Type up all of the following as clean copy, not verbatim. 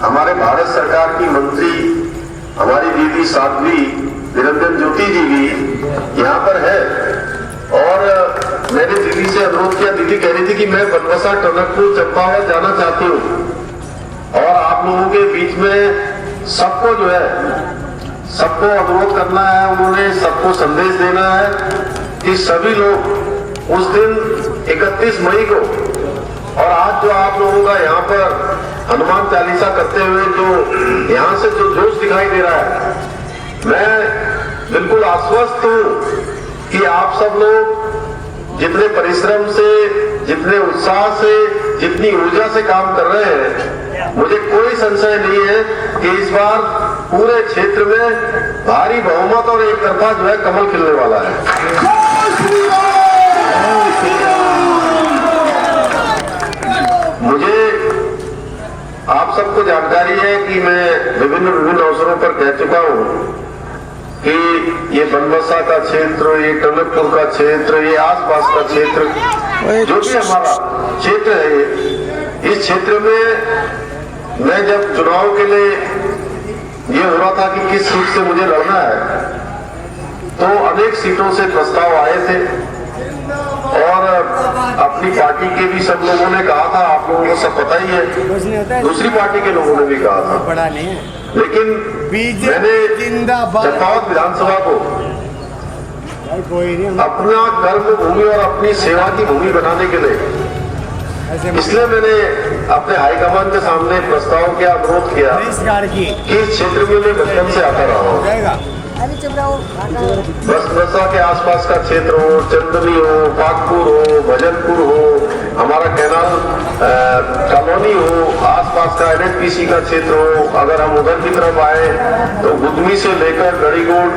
हमारे भारत सरकार की मंत्री हमारी दीदी साध्वी निरंजन ज्योति जी भी यहाँ पर है। और मैंने दीदी से अनुरोध किया, दीदी कह रही थी कि मैं बनबसा, टनकपुर, चंपावत जाना चाहती हूँ और आप लोगों के बीच में सबको जो है सबको अनुरोध करना है, उन्होंने सबको संदेश देना है कि सभी लोग उस दिन 31 मई को और आज जो आप लोगों का यहाँ पर हनुमान चालीसा करते हुए जो यहाँ से जो जोश दिखाई दे रहा है, मैं बिल्कुल आश्वस्त हूँ कि आप सब लोग जितने परिश्रम से, जितने उत्साह से, जितनी ऊर्जा से काम कर रहे हैं, मुझे कोई संशय नहीं है कि इस बार पूरे क्षेत्र में भारी बहुमत और एक तरफा जो है कमल खिलने वाला है। मुझे आप सबको जानकारी है कि मैं विभिन्न अवसरों पर कह चुका हूं कि ये बनबसा का क्षेत्र, ये टनकपुर का क्षेत्र, ये आसपास का क्षेत्र, जो भी हमारा क्षेत्र है, इस क्षेत्र में मैं जब चुनाव के लिए ये हो रहा था कि किस सीट से मुझे लड़ना है, तो अनेक सीटों से प्रस्ताव आए थे और अपनी पार्टी के भी सब लोगों ने कहा था, आप लोगों को सब पता ही है, दूसरी पार्टी के लोगों ने भी कहा था, लेकिन मैंने चंपावत विधानसभा को अपना कर्म भूमि और अपनी सेवा की भूमि बनाने के लिए, इसलिए मैंने अपने हाईकमान के सामने प्रस्ताव किया, अनुरोध किया कि इस क्षेत्र में मैं बचपन से आता रहा हूँ। बनबसा के आसपास का क्षेत्र हो, चंदनी हो, पाकपुर हो, भजनपुर हो, हमारा कैनाल कॉलोनी हो, आसपास का NHPC का क्षेत्र हो, अगर हम उधर की तरफ आए तो गुदमी से लेकर गढ़ीगोड़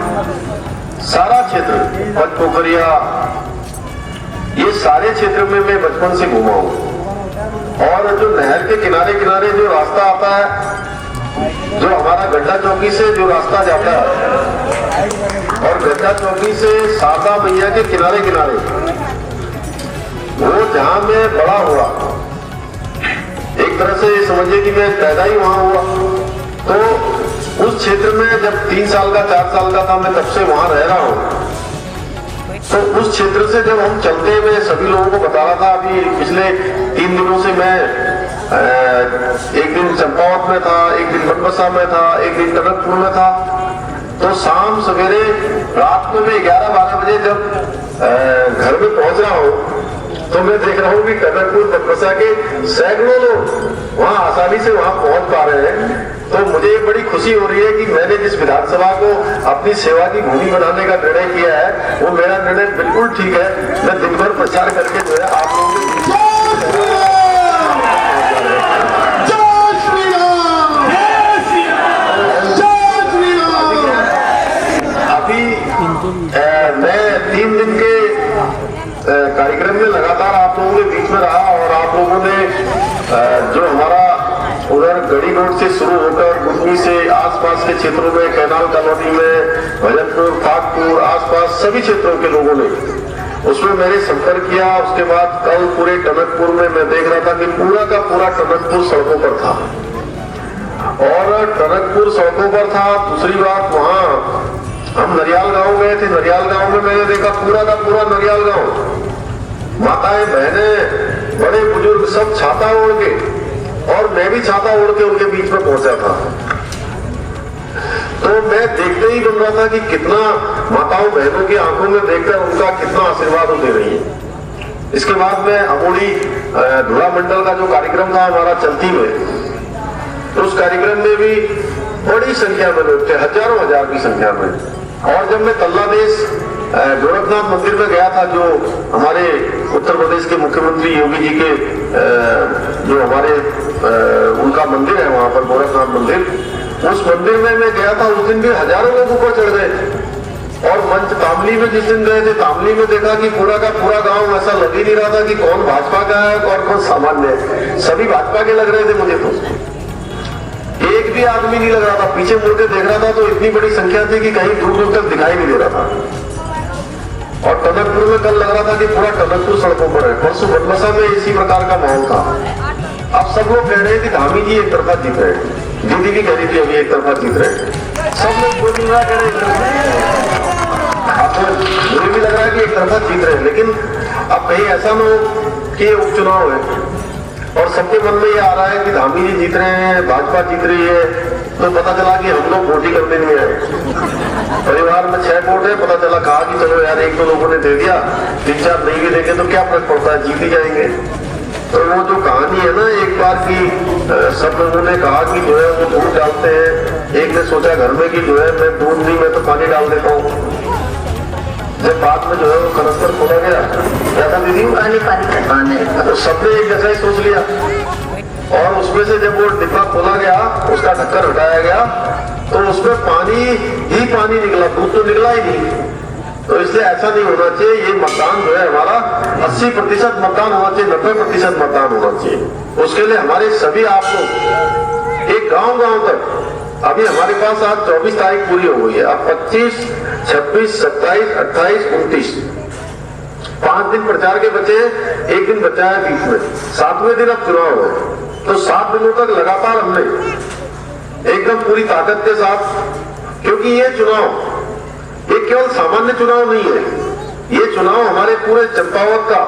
सारा क्षेत्र, पचपोखरिया, ये सारे क्षेत्र में मैं बचपन से घूमा हूँ। और जो नहर के किनारे किनारे जो रास्ता आता है, जो हमारा गड्ढा चौकी से जो रास्ता जाता है और गड्ढा चौकी से शारदा मैया के किनारे किनारे, वो जहां मैं बड़ा हुआ, एक तरह से समझिए कि मैं पैदा ही वहां हुआ, तो उस क्षेत्र में जब 3 साल का 4 साल का था, मैं तब से वहां रह रहा हूँ। तो उस क्षेत्र से जब हम चलते हुए सभी लोगों को बता रहा था, अभी पिछले 3 दिनों से मैं एक दिन चंपावत में था, एक दिन बनबसा में था, एक दिन टनकपुर में था, तो शाम सवेरे रात में मैं 11-12 बजे जब घर में पहुंच रहा हूँ, तो मैं देख रहा हूँ कि टनकपुर बनबसा के सैकड़ों लोग वहां आसानी से वहां पहुंच पा रहे हैं। तो मुझे बड़ी खुशी हो रही है कि मैंने जिस विधानसभा को अपनी सेवा की भूमि बनाने का निर्णय किया है, वो मेरा निर्णय बिल्कुल ठीक है। मैं दिन भर प्रचार करके जो है आप लोगों को कार्यक्रम में लगातार आप लोगों के बीच में रहा और आप लोगों ने जो हमारा उधर गड़ी रोड से शुरू होकर गुदमी से आसपास के क्षेत्रों में, कैनाल कॉलोनी में, भजनपुर, फागपुर, आसपास सभी क्षेत्रों के लोगों ने उसमें मैंने संपर्क किया। उसके बाद कल पूरे टनकपुर में मैं देख रहा था कि पूरा का पूरा टनकपुर सड़कों पर था और टनकपुर सड़कों पर था। दूसरी बात, वहां हम नरियाल गांव गए थे। नरियाल गांव में मैंने देखा पूरा का पूरा नरियाल गांव, माताएं, बहनें, बड़े बुजुर्ग सब छाता ओढ़ के, और मैं भी छाता ओढ़ के उनके बीच में पहुंचा था। तो मैं देखते ही बन रहा था कि कितना माताओं बहनों की आंखों में देखकर उनका कितना आशीर्वाद दे रही है। इसके बाद में अमोड़ी धुरा मंडल का जो कार्यक्रम था हमारा चलती में, तो उस कार्यक्रम में भी बड़ी संख्या में लोग थे, हजारों हजार की संख्या में। और जब मैं तल्लादेश गोरखनाथ मंदिर में गया था, जो हमारे उत्तर प्रदेश के मुख्यमंत्री योगी जी के जो हमारे उनका मंदिर है वहां पर, गोरखनाथ मंदिर, उस मंदिर में मैं गया था। उस दिन भी हजारों लोग ऊपर चढ़ गए। और मंच तामली में जिस दिन गए थे, तामली में देखा कि पूरा का पूरा गांव ऐसा लग ही नहीं रहा था कि कौन भाजपा का है और कौन सामान्य है, सभी भाजपा के लग रहे थे मुझे। तो एक भी आदमी नहीं लग रहा था। पीछे मुड़ के देख रहा था तो इतनी बड़ी संख्या थी कि कहीं दूर दूर तक दिखाई नहीं दे रहा था। और टनकपुर में कल लग रहा था कि पूरा टनकपुर सड़कों पर है। परसों बनबसा में इसी प्रकार का माहौल था। अब सब लोग कह रहे थे धामी जी एक तरफा जीत रहे, दीदी भी कह रही थी अभी एक तरफा जीत रहे, सब लोग बोल रहा कह रहे। आपको मुझे भी लग रहा है कि एक तरफा जीत रहे, लेकिन अब कहीं ऐसा न हो कि उपचुनाव है और सबके मन में ये आ रहा है कि धामी जी जीत रहे हैं, भाजपा जीत रही है, तो पता चला कि हम लोग वोट ही करने नहीं आए। परिवार में 6 वोट है, पता चला कहा कि चलो यार एक दो लोगों ने दे दिया, 3-4 नहीं भी देंगे तो क्या फर्क पड़ता है, जीत ही जाएंगे। तो वो जो कहानी है ना एक बार की, सब लोगों ने कहा कि जो है वो दूध डालते हैं, एक ने सोचा घर में कि जो है मैं दूध नहीं, मैं तो पानी डाल देता हूँ। जब बाद में जो है वो कनस्तर खोला गया, क्या था दीदी, पानी, तो सबने एक जैसा ही सोच लिया। और उसमें से जब वो डिब्बा खोला गया, उसका ढक्कन हटाया गया, तो उसमें पानी ही पानी निकला, दूध तो निकला ही नहीं। तो इसलिए ऐसा नहीं होना चाहिए। ये मतदान जो है हमारा 80% मतदान होना चाहिए, 90% मतदान होना चाहिए। उसके लिए हमारे सभी आप लोग एक गांव तक, अभी हमारे पास आज 24 तारीख पूरी हो गई है, अब 25, 26, 27, 28, 29 5 दिन प्रचार के बचे, एक दिन बचा है बीच में, 7वें दिन अब चुनाव है। तो 7 दिनों तक लगातार हमने एकदम पूरी ताकत के साथ, क्योंकि ये चुनाव ये केवल सामान्य चुनाव नहीं है, ये चुनाव हमारे पूरे चंपावत का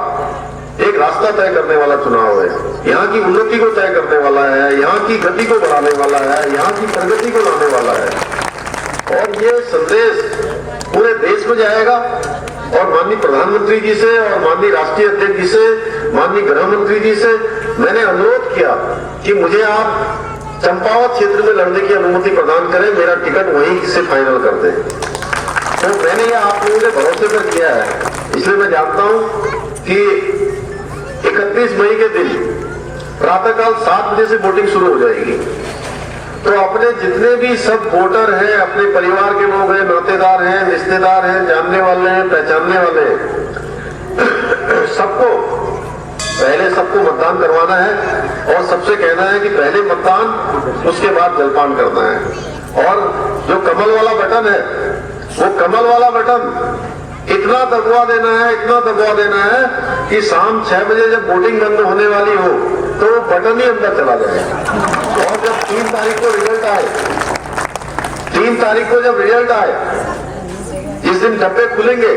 एक रास्ता तय करने वाला चुनाव है। यहाँ की उन्नति को तय करने वाला है, यहाँ की गति को बढ़ाने वाला है, यहाँ की प्रगति को लाने वाला है। और ये संदेश पूरे देश में जाएगा। और माननीय प्रधानमंत्री जी से और माननीय राष्ट्रीय अध्यक्ष जी से, माननीय गृह मंत्री जी से मैंने अनुरोध किया कि मुझे आप चंपावत क्षेत्र में लड़ने की अनुमति प्रदान करें, मेरा टिकट वहीं से फाइनल कर दें। तो मैंने ये आप लोगों के भरोसे पर किया है, इसलिए मैं जानता हूं कि 31 मई के दिन प्रातःकाल 7 बजे से वोटिंग शुरू हो जाएगी। तो अपने जितने भी सब वोटर हैं, अपने परिवार के लोग हैं, नातेदार हैं, रिश्तेदार हैं, जानने वाले हैं, पहचानने वाले हैं, सबको पहले सबको मतदान करवाना है। और सबसे कहना है कि पहले मतदान, उसके बाद जलपान करना है। और जो कमल वाला बटन है, वो कमल वाला बटन इतना दबवा देना है, इतना दबवा देना है कि शाम 6 बजे जब वोटिंग बंद होने वाली हो तो वो बटन ही अंदर चला जाए। और जब 3 तारीख को रिजल्ट आए, 3 तारीख को जब रिजल्ट आए, जिस दिन डब्बे खुलेंगे,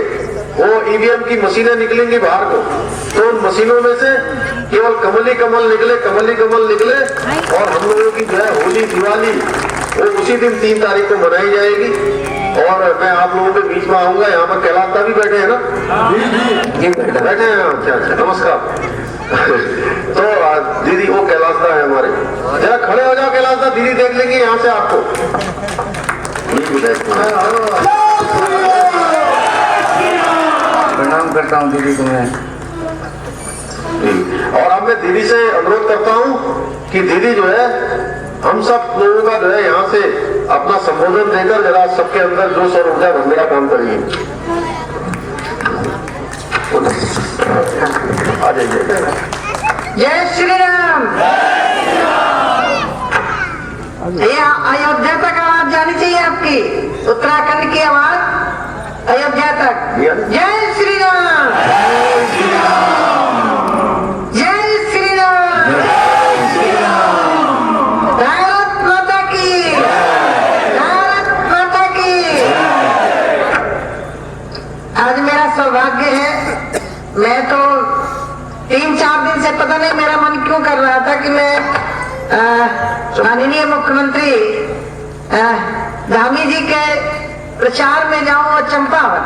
वो ईवीएम की मशीनें निकलेंगी बाहर को, तो उन मशीनों में से केवल कमल ही कमल निकले, कमल ही कमल निकले। और हम लोगों की जो है होली, दिवाली, वो उसी दिन 3 तारीख को मनाई जाएगी। और मैं आप लोगों के बीच में आऊंगा। यहाँ पर कैलाशदा भी बैठे हैं ना, बैठे हैं। अच्छा, नमस्कार। तो दीदी वो कैलाशदा है हमारे, जरा खड़े हो जाओ कैलाशदा, दीदी देख लेंगे यहाँ से आपको। प्रणाम करता हूँ दीदी को मैं। और अब मैं दीदी से अनुरोध करता हूँ कि दीदी जो है हम सब लोगों का जो है यहाँ से अपना संबोधन देकर जरा सबके अंदर जोश और ऊर्जा भरने का काम करिए। चाहिए। जय श्री राम। ये अयोध्या तक आवाज जानी चाहिए आपकी, उत्तराखंड की आवाज अयोध्या तक। जय श्री राम, जय श्री राम, भारत माता की, भारत माता की। आज मेरा सौभाग्य है, मैं तो 3-4 दिन से पता नहीं मेरा मन क्यों कर रहा था कि मैं माननीय मुख्यमंत्री धामी जी के प्रचार में जाऊं और चंपावत।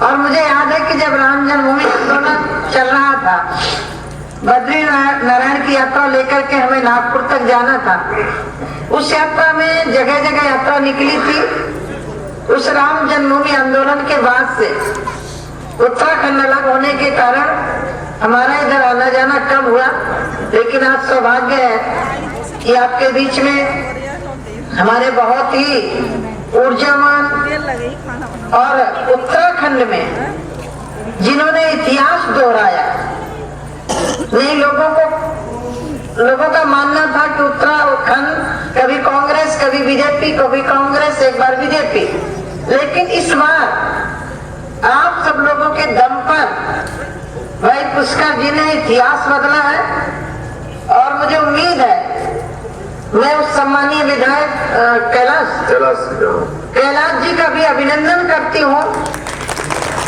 और मुझे याद है कि जब राम जन्मभूमि आंदोलन चल रहा था, बद्री नारायण की यात्रा लेकर के हमें नागपुर तक जाना था। उस यात्रा में जगह जगह यात्रा निकली थी। उस राम जन्मभूमि आंदोलन के बाद से उत्तराखंड अलग होने के कारण हमारा इधर आना जाना कम हुआ, लेकिन आज सौभाग्य है कि आपके बीच में हमारे बहुत ही ऊर्जावान और उत्तराखंड में जिन्होंने इतिहास दोहराया। नहीं, लोगों का मानना था कि उत्तराखंड कभी कांग्रेस, कभी बीजेपी, कभी कांग्रेस, एक बार बीजेपी, लेकिन इस बार आप सब लोगों के दम पर भाई पुष्कर जी ने इतिहास बदला है। और मुझे उम्मीद है, मैं उस सम्मानीय विधायक कैलाश जी का भी अभिनंदन करती हूँ,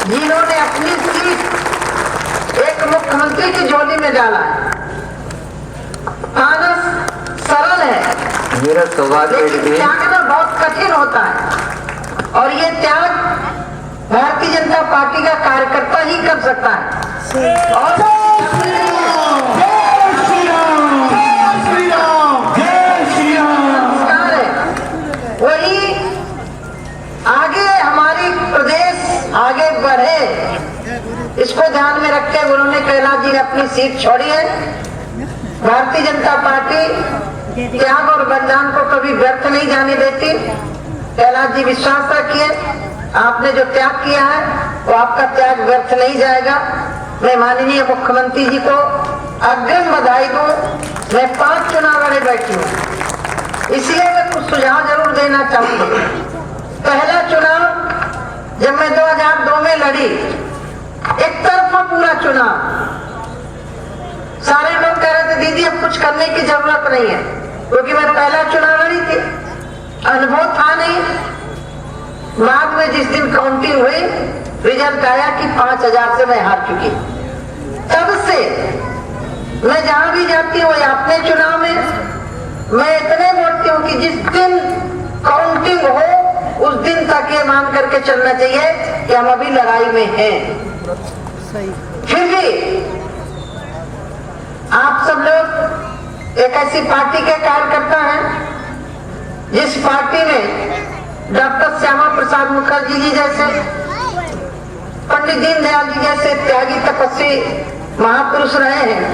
जिन्होंने अपनी सीट एक मुख्यमंत्री की झोली में डाला है। आना सरल है, मेरा सौभाग्य लेकिन त्यागना बहुत कठिन होता है, और ये त्याग भारतीय जनता पार्टी का कार्यकर्ता ही कर सकता है। और संस्कार है वही आगे हमारी प्रदेश आगे बढ़े, इसको ध्यान में रखते हुए उन्होंने कैलाश जी ने अपनी सीट छोड़ी है। भारतीय जनता पार्टी त्याग और बलिदान को कभी व्यर्थ नहीं जाने देती। कैलाश जी विश्वास रखिए, आपने जो त्याग किया है वो आपका त्याग व्यर्थ नहीं जाएगा। मैं माननीय मुख्यमंत्री जी को अग्रिम बधाई दूं। मैं 5 चुनाव लड़े बैठी हूँ, इसलिए मैं कुछ सुझाव जरूर देना चाहूंगी। पहला चुनाव जब मैं 2002 में लड़ी, एक तरफा पूरा चुनाव, सारे लोग कह रहे थे दीदी अब कुछ करने की जरूरत नहीं है, क्योंकि मैं पहला चुनाव लड़ी थी, अनुभव था नहीं। बाद में जिस दिन काउंटिंग हुई, रिजल्ट आया कि 5000 से मैं हार चुकी। तब से मैं जहां भी जाती हूँ अपने चुनाव में मैं इतने बोलती हूँ कि जिस दिन काउंटिंग हो उस दिन तक ये मान करके चलना चाहिए कि हम अभी लड़ाई में हैं। फिर भी आप सब लोग एक ऐसी पार्टी के कार्यकर्ता हैं जिस पार्टी में डॉक्टर श्यामा प्रसाद मुखर्जी जी जैसे, पंडित दीनदयाल जी जैसे त्यागी तपस्वी महापुरुष रहे हैं।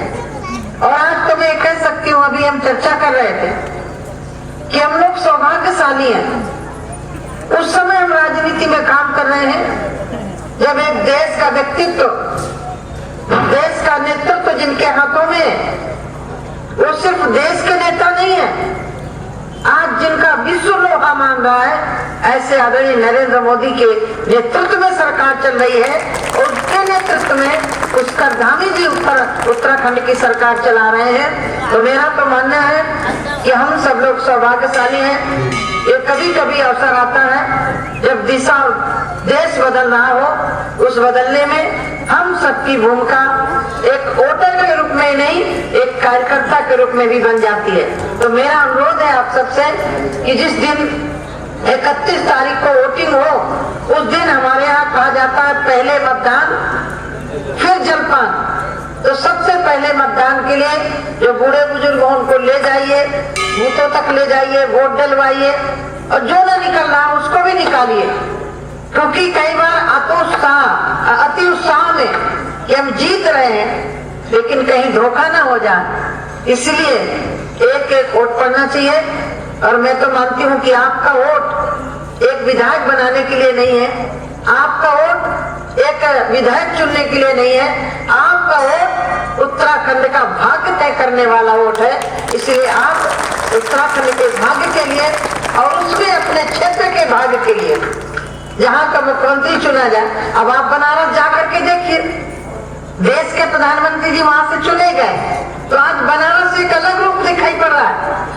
और आज तो मैं कह सकती हूँ, अभी हम चर्चा कर रहे थे कि हम लोग सौभाग्यशाली हैं। उस समय हम राजनीति में काम कर रहे हैं जब एक देश का व्यक्तित्व, देश का नेतृत्व जिनके हाथों में, वो सिर्फ देश के नेता नहीं है, आज जिनका विश्व लोहा मान रहा है, ऐसे आदरणीय नरेंद्र मोदी के नेतृत्व में सरकार चल रही है। और उसके नेतृत्व में पुष्कर धामी जी उत्तराखंड की सरकार चला रहे हैं। तो मेरा तो मानना है कि हम सब लोग सौभाग्यशाली हैं। ये कभी कभी अवसर आता है जब दिशा देश बदल रहा हो, उस बदलने में हम सबकी भूमिका एक वोटर के रूप में नहीं, एक कार्यकर्ता के रूप में भी बन जाती है। तो मेरा अनुरोध है आप सबसे कि जिस दिन 31 तारीख को वोटिंग हो, उस दिन हमारे यहाँ कहा जाता है पहले मतदान फिर जलपान। तो सबसे पहले मतदान के लिए जो बूढ़े बुजुर्ग हो उनको ले जाइए, बूथों तक ले जाइए, वोट डलवाइए, और जो न निकल रहा उसको भी निकालिए। क्योंकि कई बार अति उत्साह में कि हम जीत रहे हैं, लेकिन कहीं धोखा ना हो जाए, इसलिए एक एक वोट पड़ना चाहिए। और मैं तो मानती हूँ कि आपका वोट एक विधायक बनाने के लिए नहीं है, आपका वोट एक विधायक चुनने के लिए नहीं है, आपका वोट उत्तराखंड का भाग्य तय करने वाला वोट है। इसलिए आप उत्तराखंड के भाग्य के लिए और उसमें अपने क्षेत्र के भाग्य के लिए जहाँ का मुख्यमंत्री चुना जाए। अब आप बनारस जाकर के देखिए, देश के प्रधानमंत्री जी वहां से चुने गए तो आज बनारस एक अलग रूप दिखाई पड़ रहा है,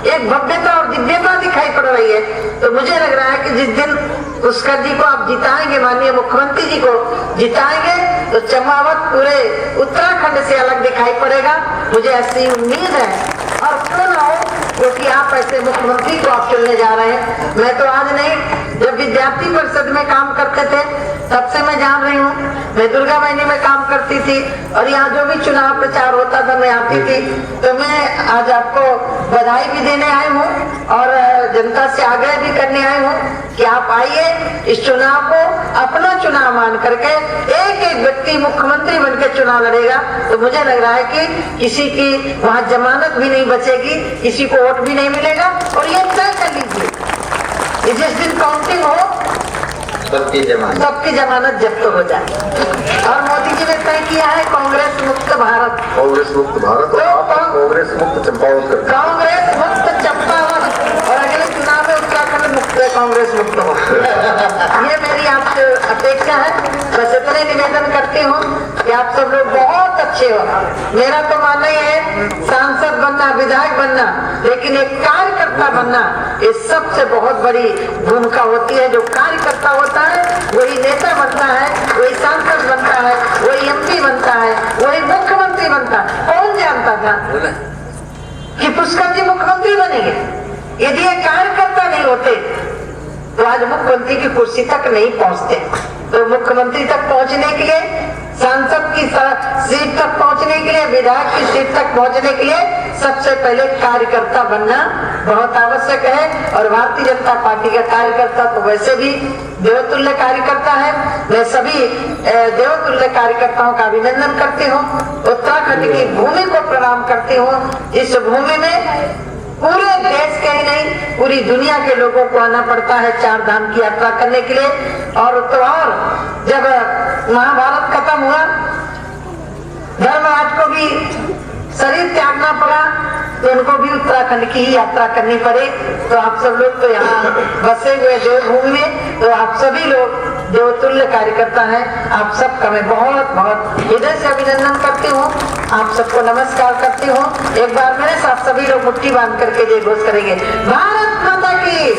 एक भव्यता और दिव्यता दिखाई पड़ रही है। तो मुझे लग रहा है कि जिस दिन पुष्कर जी को आप जिताएंगे, माननीय मुख्यमंत्री जी को जिताएंगे, तो चंपावत पूरे उत्तराखंड से अलग दिखाई पड़ेगा। मुझे ऐसी उम्मीद है और क्यों ना हो, क्योंकि आप ऐसे मुख्यमंत्री को आप चुनने जा रहे हैं। मैं तो आज नहीं, जब विद्यार्थी परिषद में काम करते थे तब से मैं जान रही हूँ। मैं दुर्गा बहनी में काम करती थी और यहाँ जो भी चुनाव प्रचार होता था मैं आती थी। तो मैं आज आपको बधाई भी देने आई हूँ और जनता से आग्रह भी करने आई हूँ कि आप आइए, इस चुनाव को अपना चुनाव मान करके एक एक व्यक्ति मुख्यमंत्री बनकर चुनाव लड़ेगा। तो मुझे लग रहा है कि किसी की वहाँ जमानत भी नहीं बचेगी, किसी को वोट भी नहीं मिलेगा। और ये तय कर लीजिए, जिस दिन काउंटिंग हो सबकी जमानत जब्त हो जाए। और मोदी जी ने तय किया है कांग्रेस मुक्त भारत, कांग्रेस मुक्त भारत और आप कांग्रेस मुक्त चंपावत करते हैं। कांग्रेस मुक्त चंपावत और अगले चुनाव में उत्तराखंड मुक्त कांग्रेस मुक्त हो। ये मेरी आपसे अपेक्षा है। बस इतने निवेदन करती हूँ कि आप सब लोग बहुत अच्छे हो। मेरा तो मानना ही है सांसद बनना, विधायक बनना, लेकिन एक कार्यकर्ता बनना ये सबसे बहुत बड़ी भूमिका होती है। जो कार्यकर्ता होता है वही नेता बनता है, वही सांसद बनता है, वही एमपी बनता है, वही मुख्यमंत्री बनता है। कौन जानता था कि पुष्कर जी मुख्यमंत्री बनेंगे? यदि ये कार्यकर्ता नहीं होते तो आज मुख्यमंत्री की कुर्सी तक नहीं पहुंचते। तो मुख्यमंत्री तक पहुंचने के लिए, सांसद की सीट तक पहुंचने के लिए, विधायक की सीट तक पहुंचने के लिए सबसे पहले कार्यकर्ता बनना बहुत आवश्यक है। और भारतीय जनता पार्टी का कार्यकर्ता तो वैसे भी देवतुल्य कार्यकर्ता है। मैं सभी देवतुल्य कार्यकर्ताओं का अभिनंदन करती हूँ, उत्तराखंड की भूमि को प्रणाम करती हूँ। इस भूमि में पूरे देश के ही नहीं पूरी दुनिया के लोगों को आना पड़ता है 4 धाम की यात्रा करने के लिए। और तो और जब महाभारत खत्म हुआ, धर्मराज को भी शरीर त्यागना पड़ा, तो उनको भी उत्तराखंड की ही यात्रा करनी पड़े। तो आप सब लोग तो यहाँ बसे हुए देवभूमि में, तो आप सभी लोग देवतुल्य कार्यकर्ता हैं। आप सबका मैं बहुत बहुत हृदय से अभिनंदन करती हूँ, आप सबको नमस्कार करती हूँ। एक बार मेरे साथ सभी लोग मुट्ठी बांध करके जय घोष करेंगे, भारत माता की,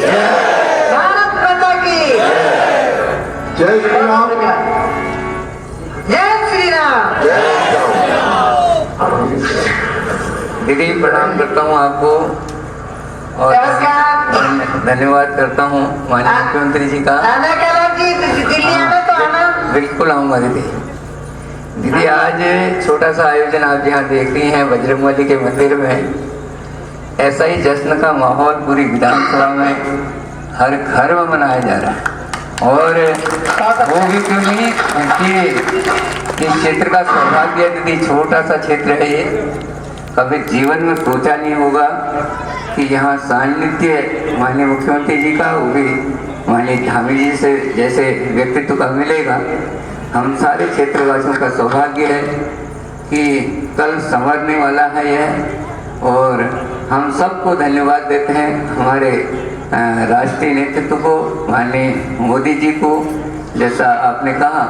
भारत माता की जय श्री राम, जय श्री राम। दीदी प्रणाम करता हूँ आपको और धन्यवाद करता हूँ माननीय मुख्यमंत्री जी का। आना जी, दिल्ली आना तो आना। बिल्कुल आऊँगा दीदी। दीदी आज छोटा सा आयोजन आप जहाँ देख रही हैं बजरंगबली के मंदिर में, ऐसा ही जश्न का माहौल पूरी विधानसभा में हर घर में मनाया जा रहा है। और वो भी क्यों नहीं कि इस क्षेत्र का सौभाग्य दीदी, छोटा सा क्षेत्र है ये, कभी जीवन में सोचा नहीं होगा कि यहाँ सानिध्य माननीय मुख्यमंत्री जी का, वो भी माननीय धामी जी से जैसे व्यक्तित्व का मिलेगा। हम सारे क्षेत्रवासियों का सौभाग्य है कि कल संवरने वाला है यह। और हम सबको धन्यवाद देते हैं, हमारे राष्ट्रीय नेतृत्व को, माननीय मोदी जी को। जैसा आपने कहा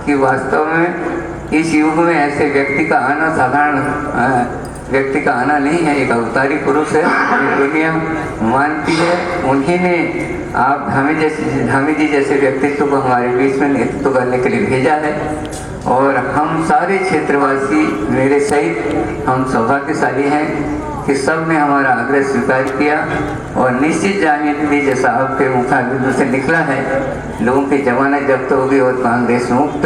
कि वास्तव में इस युग में ऐसे व्यक्ति का आना साधारण व्यक्ति का आना नहीं है, एक अवतारी पुरुष है, दुनिया मानती है। उन्हीं ने आप धामी जी जैसे व्यक्तित्व को हमारे बीच में नेतृत्व करने के लिए भेजा है। और हम सारे क्षेत्रवासी मेरे सहित हम सौभाग्यशाली हैं कि सब ने हमारा आग्रह स्वीकार किया। और निश्चित जानिए दीदी, जैसा आपके मुखाबिंदु से निकला है, लोगों की जमानत जब्त होगी और कांग्रेस मुक्त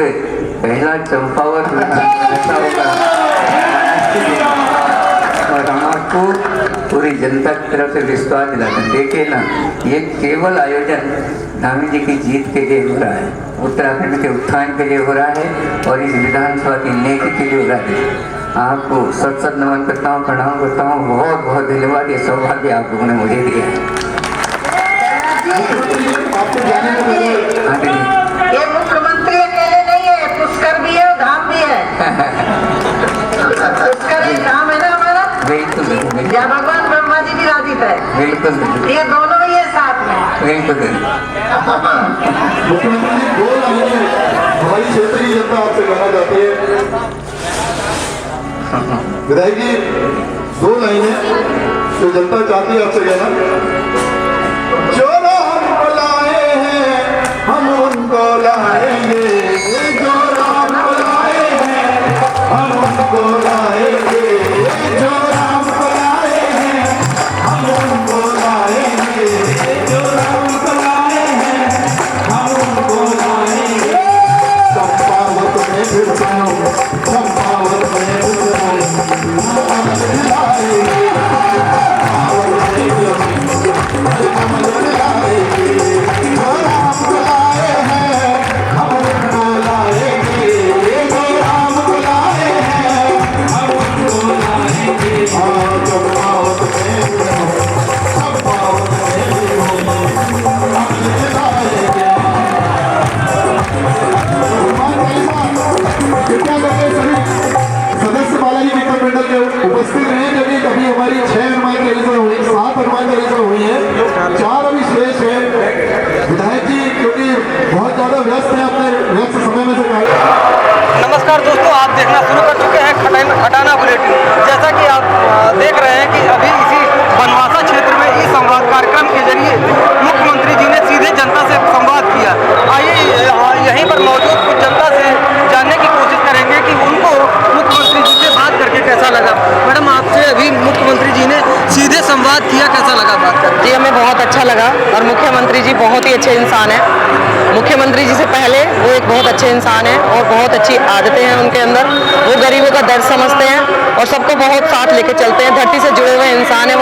पहला चंपावत ऐसा होगा। और हम आपको पूरी जनता की तरफ से विश्वास दिलाते हैं। देखिए ना, ये केवल आयोजन धामी जी की जीत के लिए हो रहा है, उत्तराखंड के उत्थान के लिए हो रहा है और इस विधानसभा की नेकी के लिए हो रहा है। आपको सत सत नमन करता हूँ, प्रणाम करता हूँ, बहुत बहुत धन्यवाद। ये सौभाग्य आप लोगों ने मुझे दिया है। ये मुख्यमंत्री अकेले नहीं है, पुष्कर भी है, धाम भी है। बिल्कुल ये दोनों ही है साथ में। बिल्कुल। मुख्यमंत्री जी 2 लाइनें हमारी क्षेत्र की जनता आपसे कहना चाहती है। विधायक जी 2 लाइनें जो जनता चाहती है आपसे कहना। जो राम को लाए हैं हम उनको लाएंगे, जो राम को लाए हैं हम उनको लाएंगे, जो राम को लाए हैं हम उनको लाएंगे, जो राम को लाए हैं हम उनको लाएंगे। चंपावत में फिर से हम, चंपावत में फिर से हम लाएंगे, सदस्य बालाजी मित्र मंडल के उपस्थित रहे, जबकि कभी हमारी 6 अनुमान की रजिस्टर हुई, 7 अनुमान की रजिस्टर हुई है, 4 अभी शेष है। विधायक जी क्योंकि बहुत ज्यादा व्यस्त है, अपने व्यस्त समय में से नमस्कार दोस्तों, आप देखना शुरू कर चुके हैं खटाना बुलेटिन। जैसा कि आप देख रहे हैं कि अभी इसी बनवासा क्षेत्र में इस संवाद कार्यक्रम के जरिए मुख्यमंत्री जी ने सीधे जनता से संवाद किया। आइए यहीं पर मौजूद कुछ जनता से जानने की कोशिश करेंगे कि उनको मुख्यमंत्री जी से बात करके कैसा लगा। मैडम, आपसे अभी मुख्यमंत्री जी ने सीधे संवाद किया, कैसा लगा बात करके? जी, हमें बहुत अच्छा लगा और मुख्यमंत्री जी बहुत ही अच्छे इंसान हैं। मुख्यमंत्री जी से पहले वो एक बहुत अच्छे इंसान हैं और बहुत अच्छी आदतें हैं उनके अंदर। वो गरीबों का दर्द समझते हैं और सबको बहुत साथ लेके चलते हैं। धरती से जुड़े हुए इंसान हैं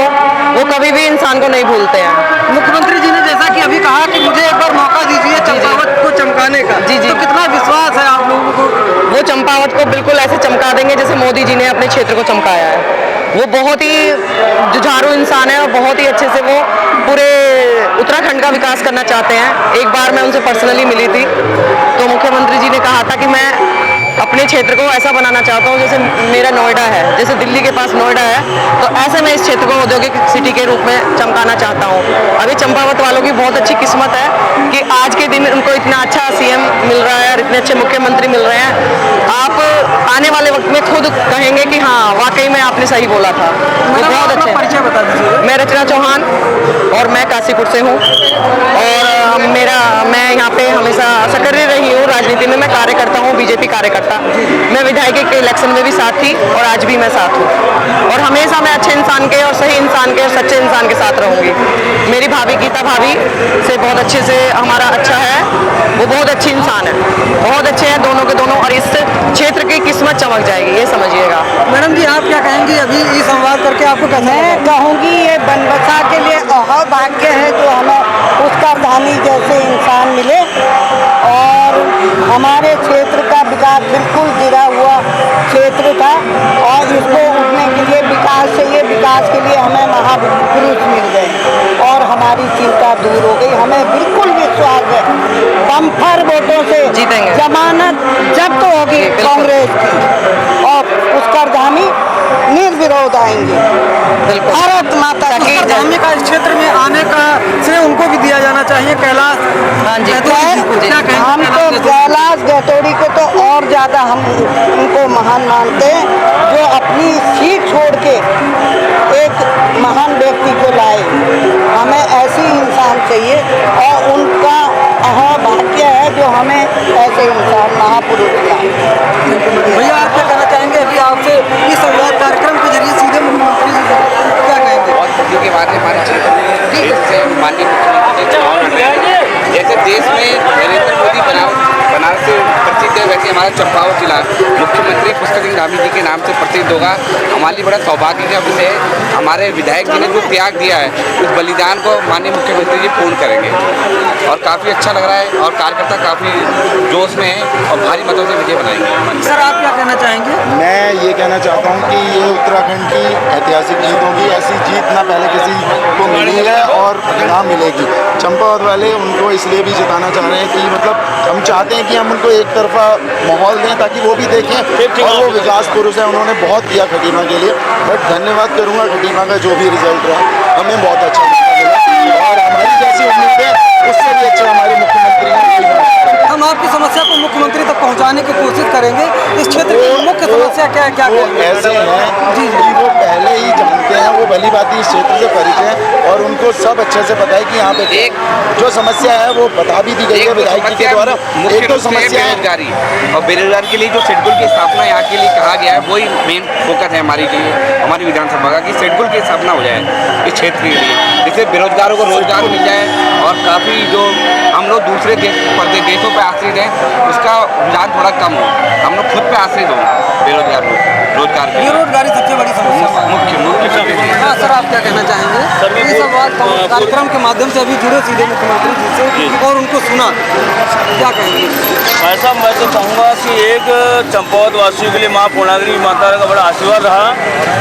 वो कभी भी इंसान को नहीं भूलते हैं। मुख्यमंत्री जी ने जैसा कि अभी कहा कि मुझे एक बार मौका दीजिए चंपावत को चमकाने का, जी। तो कितना विश्वास है आप लोगों को? वो चंपावत को बिल्कुल ऐसे चमका देंगे जैसे मोदी जी ने अपने क्षेत्र को चमकाया है। वो बहुत ही जुझारू इंसान है और बहुत ही अच्छे से वो पूरे उत्तराखंड का विकास करना चाहते हैं। एक बार मैं उनसे पर्सनली मिली थी तो मुख्यमंत्री जी ने कहा था कि मैं अपने क्षेत्र को ऐसा बनाना चाहता हूँ जैसे मेरा नोएडा है, जैसे दिल्ली के पास नोएडा है, तो ऐसे मैं इस क्षेत्र को औद्योगिक सिटी के रूप में चमकाना चाहता हूँ। अभी चंपावत वालों की बहुत अच्छी किस्मत है कि आज के दिन उनको इतना अच्छा सीएम मिल रहा है और इतने अच्छे मुख्यमंत्री मिल रहे हैं। आप आने वाले वक्त में खुद कहेंगे कि हाँ, वाकई में आपने सही बोला था। वो बहुत अच्छे। परिचय बता दीजिए। मैं रचना चौहान और मैं काशीपुर से हूँ और मैं यहाँ पे हमेशा सक्रिय रही हूँ राजनीति में। मैं कार्य करता हूँ, बीजेपी कार्यकर्ता। मैं विधायक के इलेक्शन में भी साथ थी और आज भी मैं साथ हूँ और हमेशा मैं अच्छे इंसान के और सही इंसान के और सच्चे इंसान के साथ रहूँगी। मेरी भाभी गीता भाभी से बहुत अच्छे से हमारा अच्छा है। वो बहुत अच्छी इंसान है, बहुत अच्छे हैं दोनों के दोनों और इस क्षेत्र की किस्मत चमक जाएगी, ये समझिएगा। मैडम जी, आप क्या कहेंगी अभी ये संवाद करके आपको कैसा लगा? मैं कहूँगी ये बनबसा के लिए बहुत भाग्य है जो हमें उसका धानी जैसे इंसान मिले और हमारे क्षेत्र का विकास बिल्कुल गिरा हुआ क्षेत्र था और इसको उठने के लिए विकास चाहिए। विकास के लिए हमें महापुरुष मिल गए और हमारी चिंता दूर हो गई। हमें बिल्कुल विश्वास है बम्पर वोटों से जीतेंगे। जमानत जब्त होगी कांग्रेस की और उसका धामी निर्विरोध आएंगे। भारत माता की जय। धामी का इस क्षेत्र में आने का श्रेय उनको भी दिया जाना चाहिए। कैलाश हाँ जी, क्या कहेंगे? हम तो कैलाश गैतोड़ी को तो और ज़्यादा हम उनको महान मानते हैं जो अपनी सीट छोड़ के एक महान व्यक्ति को लाए। हमें ऐसी इंसान चाहिए और उनका भाग्य है जो हमें ऐसे इंसान महापुरुष लाए। भैया, आप क्या कहना चाहेंगे अभी आपसे इस संवाद कार्यक्रम के जरिए सीधे मुख्यमंत्री जी से क्या कहेंगे? बहुत खुशियों की बात है हमारे क्षेत्र में जैसे माननीय मुख्यमंत्री जी चुनाव लड़ रहे हैं। जैसे देश में नरेंद्र मोदी बनारस से प्रसिद्ध है, वैसे हमारा चंपावत जिला मुख्यमंत्री पुष्कर सिंह धामी जी के नाम से प्रसिद्ध होगा। हमारे लिए बड़ा सौभाग्य का विषय है। हमारे विधायक जी ने जो त्याग दिया है उस बलिदान को माननीय मुख्यमंत्री जी पूर्ण करेंगे और काफ़ी अच्छा लग रहा है और कार्यकर्ता काफ़ी जोश में है और भारी मतों से विजय बनाएंगे। सर, आप क्या कहना चाहेंगे? मैं ये कहना चाहता हूँ कि ये उत्तराखंड की ऐतिहासिक जीत होगी। ऐसी जीत ना पहले किसी को मिली है और ना मिलेगी। चंपावत वाले उनको इसलिए भी जिताना चाह रहे हैं कि मतलब हम चाहते हैं कि हम उनको एक तरफा माहौल दें ताकि वो भी देखें और वो विकास पुरुष है, उन्होंने बहुत किया खटीमा के लिए। बट धन्यवाद करूँगा खटीमा का जो भी रिजल्ट रहा, हमें बहुत अच्छा लगा। जैसी उम्मीद है उससे भी अच्छे हमारे मुख्यमंत्री हैं। हम आपकी समस्या को मुख्यमंत्री तक पहुंचाने की कोशिश करेंगे। इस क्षेत्र की मुख्य समस्या क्या है, क्या वो कहेंगे? ऐसे हैं जी, कि वो पहले ही जानते हैं, वो भली बात इस क्षेत्र से परिचय है और उनको सब अच्छे से पता है कि यहाँ पे एक जो समस्या है वो बता भी दी गई है विधायक जी के द्वारा। एक तो समस्या है बेरोजगारी, और बेरोजगार के लिए जो शेड्यूल की स्थापना यहाँ के लिए कहा गया है वही मेन फोकस है हमारे लिए, हमारी विधानसभा का, कि शेड्यूल की स्थापना हो जाए इस क्षेत्र के लिए, जिससे बेरोजगारों को रोजगार मिल जाए और काफ़ी जो हम लोग दूसरे देशों पर आश्रित हैं उसका रुझान थोड़ा कम हो, हम लोग खुद पे आश्रित हो रोजगार के लिए। बेरोजगारी सबसे बड़ी समस्या है। मुख्य हाँ सर, आप क्या कहना चाहेंगे? ये संवाद कार्यक्रम के माध्यम से अभी जुड़े सीधे मुख्यमंत्री जी से और उनको सुना, क्या कहेंगे? ऐसा मैं तो कहूँगा कि एक चंपावत वासियों के लिए माँ पूर्णागिरी माता का बड़ा आशीर्वाद रहा,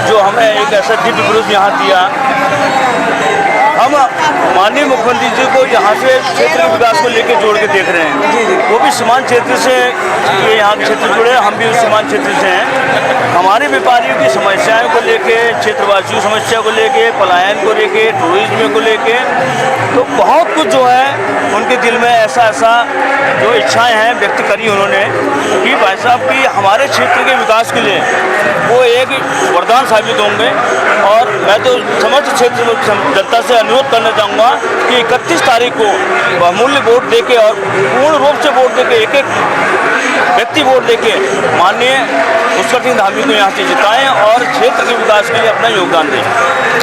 जो हमें एक ऐसा दिव्य पुरुष यहाँ दिया। हम माननीय मुख्यमंत्री जी को यहाँ से क्षेत्र के विकास को लेकर जोड़ के देख रहे हैं। वो भी सीमांत क्षेत्र से ये यहाँ के क्षेत्र जुड़े, हम भी उस सीमांत क्षेत्र से हैं। हमारे व्यापारियों की समस्याओं को लेके, क्षेत्रवासियों की समस्या को लेके, पलायन को लेके, टूरिज्म को लेके, तो बहुत कुछ जो है उनके दिल में ऐसा जो इच्छाएं हैं व्यक्त करी उन्होंने कि भाई साहब की हमारे क्षेत्र के विकास के लिए वो एक वरदान साबित होंगे। और मैं तो समस्त क्षेत्र जनता से अनुरोध करना चाहूँगा कि 31 तारीख को बहुमूल्य वोट देके और पूर्ण रूप से वोट देके, एक व्यक्ति वोट देके माननीय पुष्कर सिंह धामी को यहाँ से जिताएं और क्षेत्र के विकास के लिए अपना योगदान दें।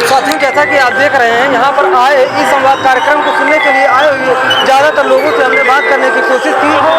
साथियों, जैसा कि आप देख रहे हैं, यहाँ पर आए इस संवाद कार्यक्रम को सुनने के लिए आए हुए ज़्यादातर लोगों से हमने बात करने की कोशिश की।